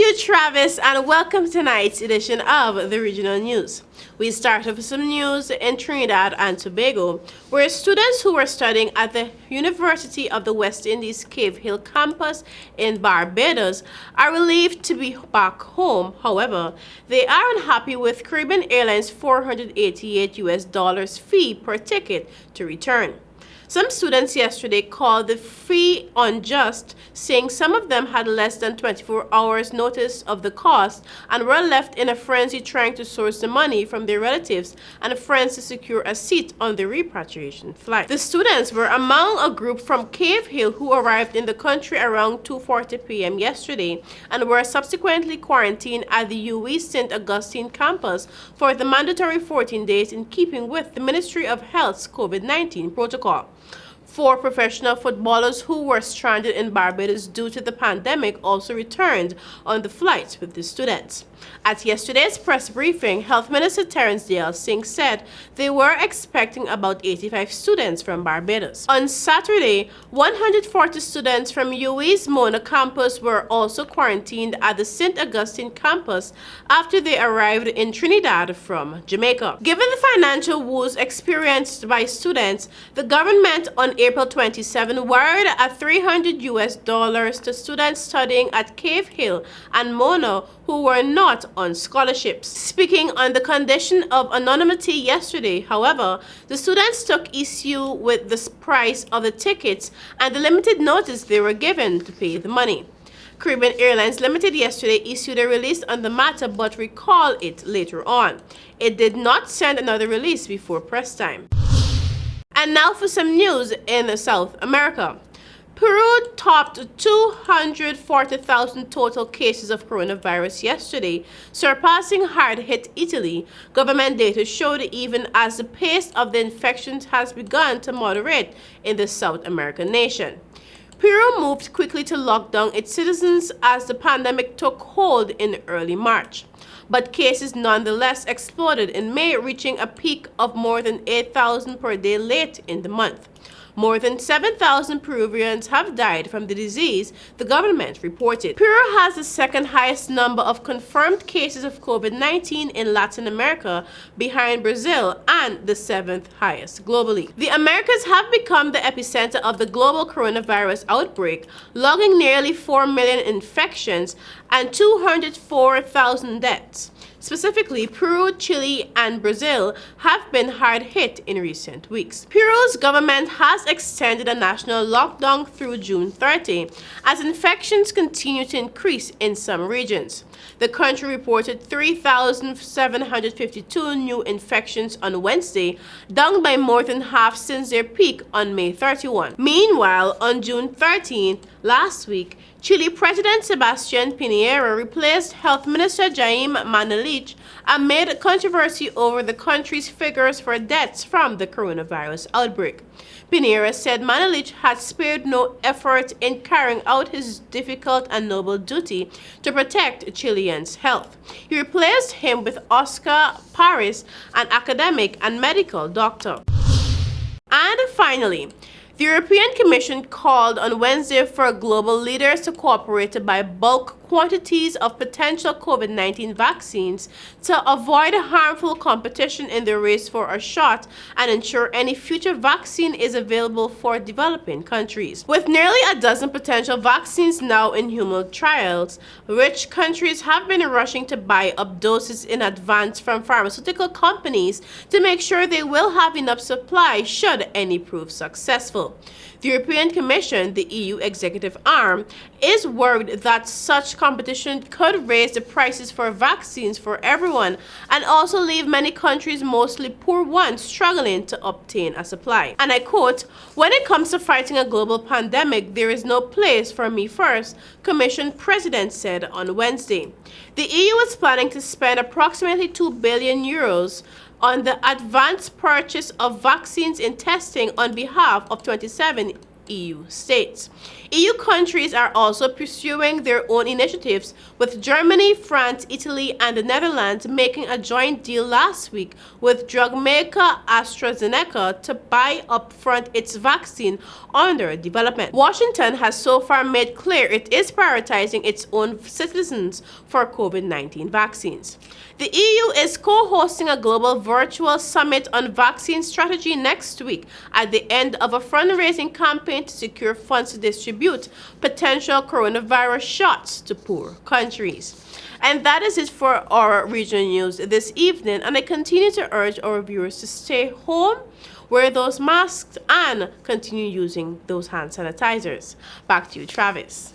you, Travis, and welcome to tonight's edition of the Regional News. We start off with some news in Trinidad and Tobago, where students who were studying at the University of the West Indies Cave Hill campus in Barbados are relieved to be back home. However, they are unhappy with Caribbean Airlines' $488 fee per ticket to return. Some students yesterday called the fee unjust, saying some of them had less than 24 hours notice of the cost and were left in a frenzy trying to source the money from their relatives and friends to secure a seat on the repatriation flight. The students were among a group from Cave Hill who arrived in the country around 2:40 p.m. yesterday and were subsequently quarantined at the UE St. Augustine campus for the mandatory 14 days in keeping with the Ministry of Health's COVID-19 protocol. 4 professional footballers who were stranded in Barbados due to the pandemic also returned on the flights with the students. At yesterday's press briefing, Health Minister Terence Dale Singh said they were expecting about 85 students from Barbados. On Saturday, 140 students from UWE's Mona campus were also quarantined at the St. Augustine campus after they arrived in Trinidad from Jamaica. Given the financial woes experienced by students, the government on April 27 wired a $300 to students studying at Cave Hill and Mona who were not on scholarships. Speaking on the condition of anonymity yesterday, however, the students took issue with the price of the tickets and the limited notice they were given to pay the money. Caribbean Airlines Limited yesterday issued a release on the matter but recalled it later on. It did not send another release before press time. And now for some news in South America. Peru topped 240,000 total cases of coronavirus yesterday, surpassing hard-hit Italy. Government data showed even as the pace of the infections has begun to moderate in the South American nation. Peru moved quickly to lock down its citizens as the pandemic took hold in early March. But cases nonetheless exploded in May, reaching a peak of more than 8,000 per day late in the month. More than 7,000 Peruvians have died from the disease, the government reported. Peru has the second highest number of confirmed cases of COVID-19 in Latin America, behind Brazil, and the 7th highest globally. The Americas have become the epicenter of the global coronavirus outbreak, logging nearly 4 million infections and 204,000 deaths. Specifically, Peru, Chile, and Brazil have been hard hit in recent weeks. Peru's government has extended a national lockdown through June 30 as infections continue to increase in some regions. The country reported 3,752 new infections on Wednesday, down by more than half since their peak on May 31. Meanwhile, on June 13, last week, Chile President Sebastián Piñera replaced Health Minister Jaime Manelich amid controversy over the country's figures for deaths from the coronavirus outbreak. Piñera said Manelich had spared no effort in carrying out his difficult and noble duty to protect Chileans' health. He replaced him with Oscar Paris, an academic and medical doctor. And finally, the European Commission called on Wednesday for global leaders to cooperate to buy bulk quantities of potential COVID-19 vaccines to avoid harmful competition in the race for a shot and ensure any future vaccine is available for developing countries. With nearly a dozen potential vaccines now in human trials, rich countries have been rushing to buy up doses in advance from pharmaceutical companies to make sure they will have enough supply should any prove successful. The European Commission, the EU executive arm, is worried that such competition could raise the prices for vaccines for everyone and also leave many countries, mostly poor ones, struggling to obtain a supply. And I quote, "When it comes to fighting a global pandemic, there is no place for me first," Commission President said on Wednesday. The EU is planning to spend approximately €2 billion on the advanced purchase of vaccines in testing on behalf of 27 EU states. EU countries are also pursuing their own initiatives, with Germany, France, Italy, and the Netherlands making a joint deal last week with drug maker AstraZeneca to buy upfront its vaccine under development. Washington has so far made clear it is prioritizing its own citizens for COVID-19 vaccines. The EU is co-hosting a global virtual summit on vaccine strategy next week at the end of a fundraising campaign to secure funds to distribute potential coronavirus shots to poor countries. And that is it for our regional news this evening, and I continue to urge our viewers to stay home, wear those masks, and continue using those hand sanitizers. Back to you, Travis.